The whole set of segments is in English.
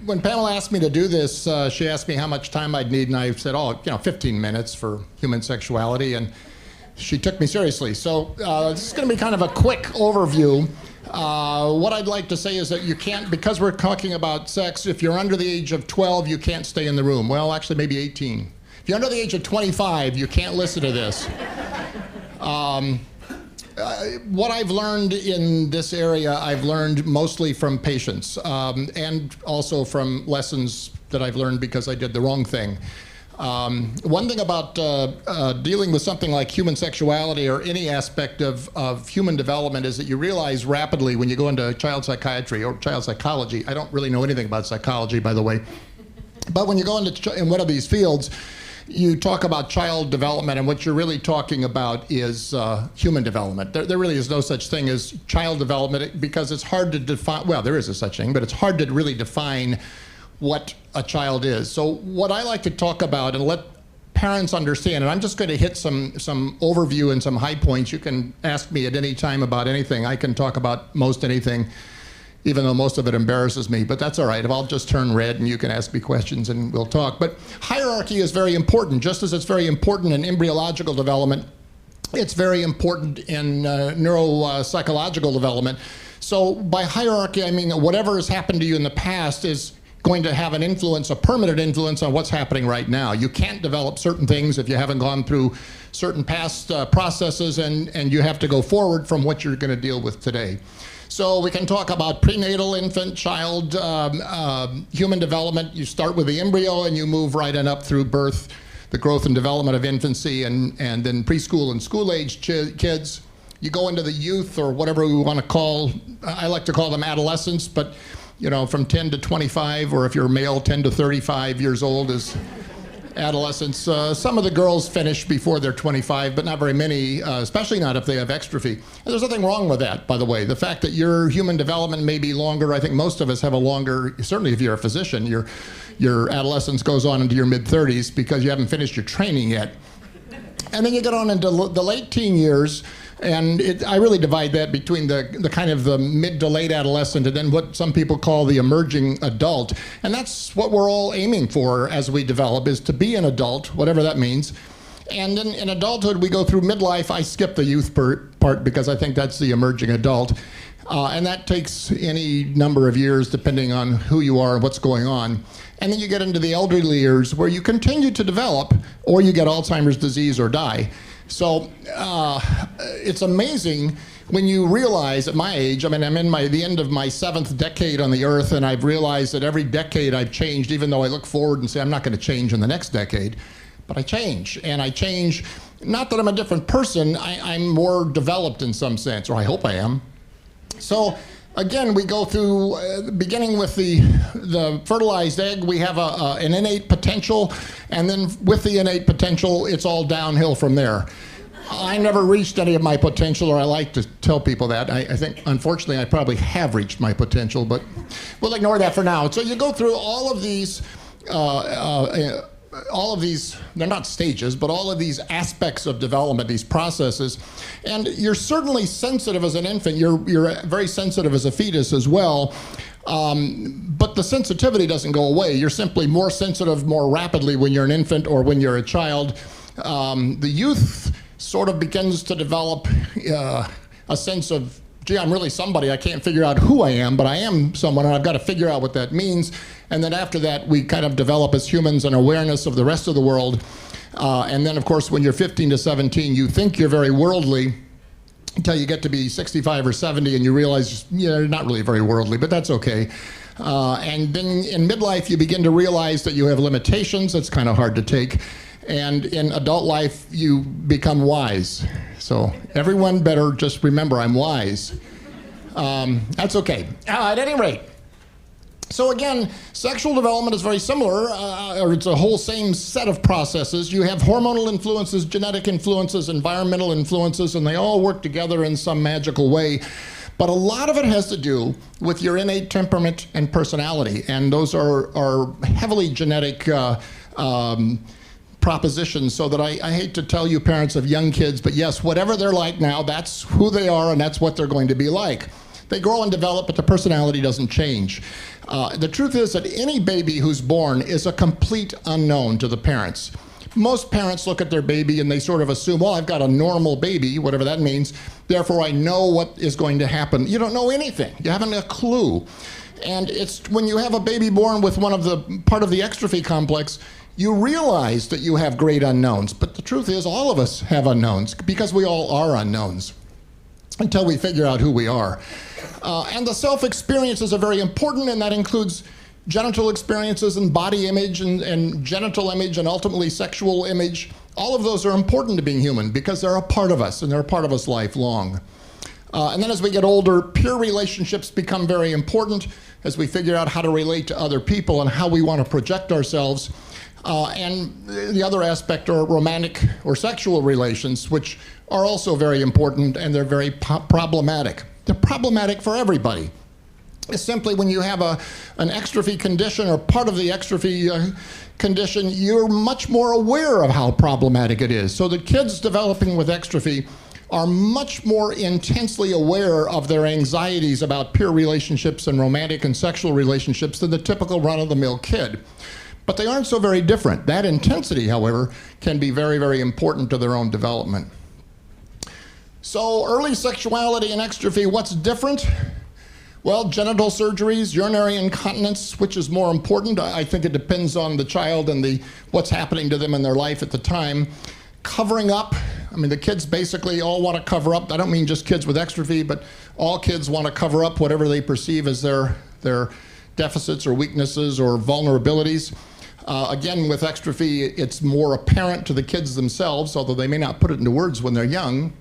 when Pamela asked me to do this, she asked me how much time I'd need, and I said, 15 minutes for human sexuality, and she took me seriously. So this is going to be kind of a quick overview. What I'd like to say is that you can't, because we're talking about sex, if you're under the age of 12, you can't stay in the room. Well, actually, maybe 18. If you're under the age of 25, you can't listen to this. What I've learned in this area, I've learned mostly from patients, and also from lessons that I've learned because I did the wrong thing. One thing about dealing with something like human sexuality or any aspect of human development is that you realize rapidly when you go into child psychiatry or child psychology. I don't really know anything about psychology, by the way. But when you go in one of these fields, you talk about child development, and what you're really talking about is human development. There really is no such thing as child development because it's hard to define. Well, there is a such thing, but it's hard to really define what a child is. So what I like to talk about and let parents understand, and I'm just going to hit some overview and some high points. You can ask me at any time about anything. I can talk about most anything, even though most of it embarrasses me, but that's all right. If I'll just turn red and you can ask me questions and we'll talk. But hierarchy is very important, just as it's very important in embryological development. It's very important in neuropsychological development. So by hierarchy, I mean whatever has happened to you in the past is going to have an influence, a permanent influence on what's happening right now. You can't develop certain things if you haven't gone through certain past processes, and you have to go forward from what you're going to deal with today. So we can talk about prenatal, infant, child, human development. You start with the embryo and you move right on up through birth, the growth and development of infancy, and then preschool and school-age kids. You go into the youth, or whatever we want to call, I like to call them adolescents, but from 10 to 25, or if you're male, 10 to 35 years old is adolescents. Some of the girls finish before they're 25, but not very many, especially not if they have exstrophy. And there's nothing wrong with that, by the way. The fact that your human development may be longer, I think most of us have a longer, certainly if you're a physician, your adolescence goes on into your mid-30s because you haven't finished your training yet. And then you get on into the late teen years, and I really divide that between the kind of the mid to late adolescent and then what some people call the emerging adult. And that's what we're all aiming for as we develop, is to be an adult, whatever that means. And then in adulthood, we go through midlife. I skip the youth part because I think that's the emerging adult. And that takes any number of years depending on who you are and what's going on. And then you get into the elderly years where you continue to develop, or you get Alzheimer's disease or die. So it's amazing when you realize at my age, I mean, I'm in the end of my 7th decade on the earth, and I've realized that every decade I've changed, even though I look forward and say I'm not going to change in the next decade, but I change. And I change, not that I'm a different person, I'm more developed in some sense, or I hope I am. So again, we go through, beginning with the fertilized egg, we have an innate potential, and then with the innate potential, it's all downhill from there. I never reached any of my potential, or I like to tell people that. I think, unfortunately, I probably have reached my potential, but we'll ignore that for now. So you go through all of these, they're not stages, but all of these aspects of development, these processes, and you're certainly sensitive as an infant. You're very sensitive as a fetus as well, but the sensitivity doesn't go away. You're simply more sensitive more rapidly when you're an infant or when you're a child. The youth sort of begins to develop a sense of, gee, I'm really somebody. I can't figure out who I am, but I am someone, and I've got to figure out what that means. And then after that, we kind of develop as humans an awareness of the rest of the world. And then, of course, when you're 15 to 17, you think you're very worldly until you get to be 65 or 70, and you realize you're not really very worldly, but that's okay. And then in midlife, you begin to realize that you have limitations. That's kind of hard to take. And in adult life, you become wise. So everyone better just remember I'm wise. That's okay. At any rate, so again, sexual development is very similar, or it's a whole same set of processes. You have hormonal influences, genetic influences, environmental influences, and they all work together in some magical way. But a lot of it has to do with your innate temperament and personality, and those are heavily genetic propositions, so that I hate to tell you parents of young kids, but yes, whatever they're like now, that's who they are and that's what they're going to be like. They grow and develop, but the personality doesn't change. The truth is that any baby who's born is a complete unknown to the parents. Most parents look at their baby and they sort of assume, well, I've got a normal baby, whatever that means, therefore I know what is going to happen. You don't know anything. You haven't a clue. And it's when you have a baby born with one of the part of the extrophy complex, you realize that you have great unknowns. But the truth is, all of us have unknowns because we all are unknowns until we figure out who we are. And the self-experiences are very important, and that includes genital experiences and body image and genital image and ultimately sexual image. All of those are important to being human because they're a part of us and they're a part of us lifelong. And then as we get older, peer relationships become very important as we figure out how to relate to other people and how we want to project ourselves. And the other aspect are romantic or sexual relations, which are also very important, and they're very problematic. They're problematic for everybody. It's simply when you have an extrophy condition or part of the extrophy condition, you're much more aware of how problematic it is. So the kids developing with extrophy are much more intensely aware of their anxieties about peer relationships and romantic and sexual relationships than the typical run-of-the-mill kid. But they aren't so very different. That intensity, however, can be very, very important to their own development. So early sexuality and extrophy, what's different? Well, genital surgeries, urinary incontinence, which is more important? I think it depends on the child and what's happening to them in their life at the time. Covering up, I mean, the kids basically all want to cover up. I don't mean just kids with extrophy, but all kids want to cover up whatever they perceive as their deficits or weaknesses or vulnerabilities. Again, with extrophy, it's more apparent to the kids themselves, although they may not put it into words when they're young.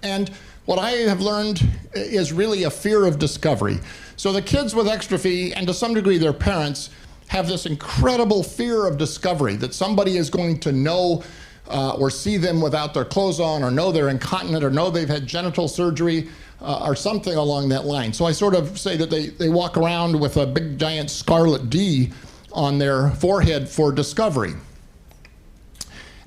And what I have learned is really a fear of discovery. So the kids with extrophy, and to some degree their parents, have this incredible fear of discovery, that somebody is going to know or see them without their clothes on, or know they're incontinent, or know they've had genital surgery, or something along that line. So I sort of say that they walk around with a big giant scarlet D on their forehead for discovery.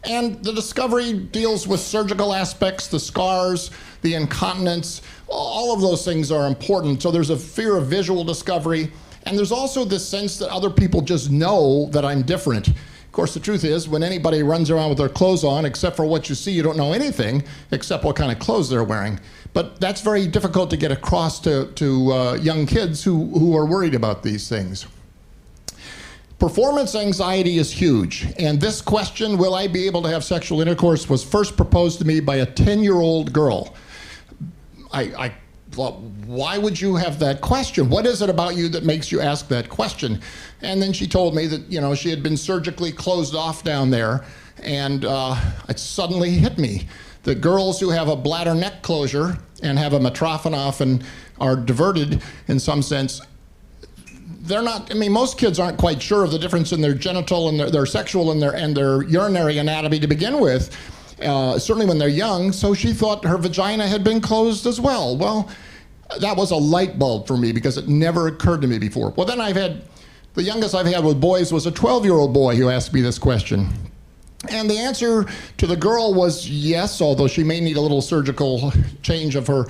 And the discovery deals with surgical aspects, the scars, the incontinence, all of those things are important. So there's a fear of visual discovery, and there's also this sense that other people just know that I'm different. Of course, the truth is, when anybody runs around with their clothes on, except for what you see, you don't know anything except what kind of clothes they're wearing. But that's very difficult to get across to young kids who are worried about these things. Performance anxiety is huge, and this question, will I be able to have sexual intercourse, was first proposed to me by a 10-year-old girl. I thought, why would you have that question? What is it about you that makes you ask that question? And then she told me that, you know, she had been surgically closed off down there, and it suddenly hit me. The girls who have a bladder neck closure and have a matrophin off and are diverted in some sense, they're not, I mean, most kids aren't quite sure of the difference in their genital and their sexual and their urinary anatomy to begin with, certainly when they're young, so she thought her vagina had been closed as well. Well, that was a light bulb for me because it never occurred to me before. Well, then the youngest I've had with boys was a 12-year-old boy who asked me this question. And the answer to the girl was yes, although she may need a little surgical change of her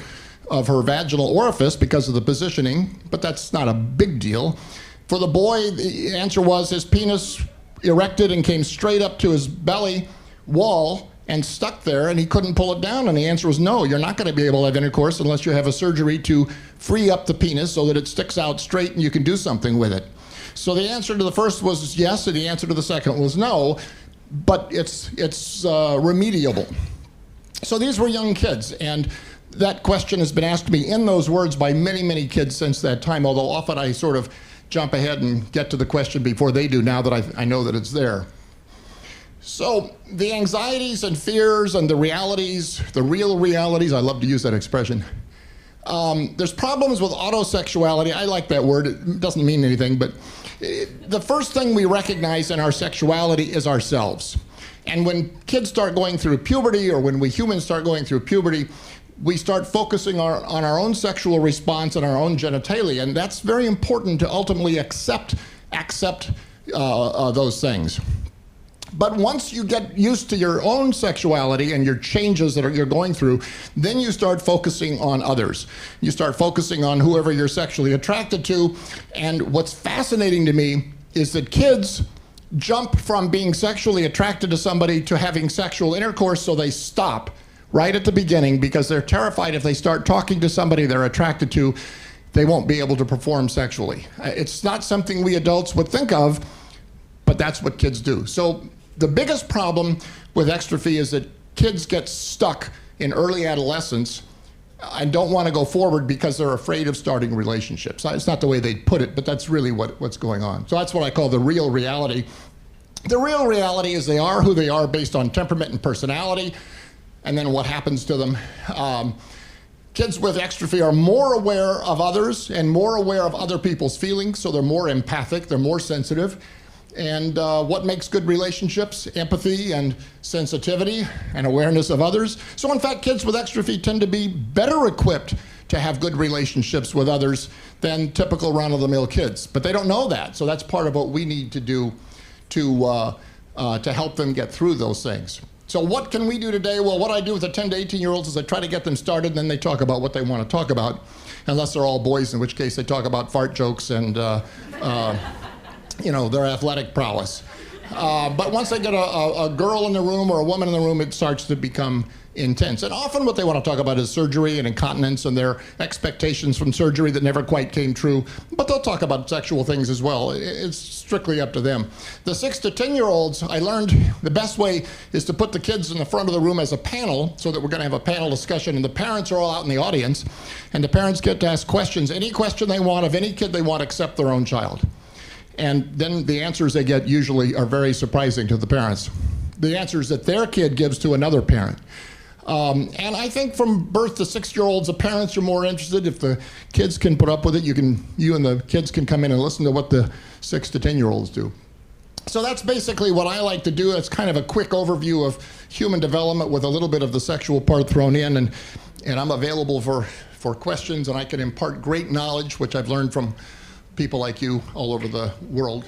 vaginal orifice because of the positioning, but that's not a big deal. For the boy, the answer was his penis erected and came straight up to his belly wall and stuck there, and he couldn't pull it down, and the answer was no, you're not going to be able to have intercourse unless you have a surgery to free up the penis so that it sticks out straight and you can do something with it. So the answer to the first was yes, and the answer to the second was no, but it's remediable. So these were young kids, and that question has been asked me in those words by many, many kids since that time, although often I sort of jump ahead and get to the question before they do now that I know that it's there. So the anxieties and fears and the realities, the real realities, I love to use that expression. There's problems with autosexuality. I like that word. It doesn't mean anything, but the first thing we recognize in our sexuality is ourselves. And when kids start going through puberty, or when we humans start going through puberty, we start focusing on our own sexual response and our own genitalia, and that's very important to ultimately accept those things. But once you get used to your own sexuality and your changes that you're going through, then you start focusing on others. You start focusing on whoever you're sexually attracted to. And what's fascinating to me is that kids jump from being sexually attracted to somebody to having sexual intercourse, so they stop right at the beginning because they're terrified if they start talking to somebody they're attracted to, they won't be able to perform sexually. It's not something we adults would think of, but that's what kids do. So the biggest problem with exstrophy is that kids get stuck in early adolescence and don't want to go forward because they're afraid of starting relationships. It's not the way they put it, but that's really what's going on. So that's what I call the real reality. The real reality is they are who they are based on temperament and personality, and then what happens to them. Kids with exstrophy are more aware of others and more aware of other people's feelings, so they're more empathic, they're more sensitive. And what makes good relationships? Empathy and sensitivity and awareness of others. So in fact, kids with exstrophy tend to be better equipped to have good relationships with others than typical run-of-the-mill kids. But they don't know that, so that's part of what we need to do to help them get through those things. So what can we do today? Well, what I do with the 10 to 18-year-olds is I try to get them started, and then they talk about what they want to talk about, unless they're all boys, in which case they talk about fart jokes and you know, their athletic prowess. But once they get a girl in the room or a woman in the room, it starts to become intense. And often what they want to talk about is surgery and incontinence and their expectations from surgery that never quite came true. But they'll talk about sexual things as well. It's strictly up to them. The 6 to 10-year-olds, I learned the best way is to put the kids in the front of the room as a panel, so that we're going to have a panel discussion, and the parents are all out in the audience, and the parents get to ask questions, any question they want of any kid they want except their own child. And then the answers they get usually are very surprising to the parents. The answers that their kid gives to another parent. And I think from birth to 6-year-olds, the parents are more interested. If the kids can put up with it, you and the kids can come in and listen to what the 6 to 10-year-olds do. So that's basically what I like to do. It's kind of a quick overview of human development with a little bit of the sexual part thrown in. And I'm available for questions, and I can impart great knowledge, which I've learned from people like you all over the world.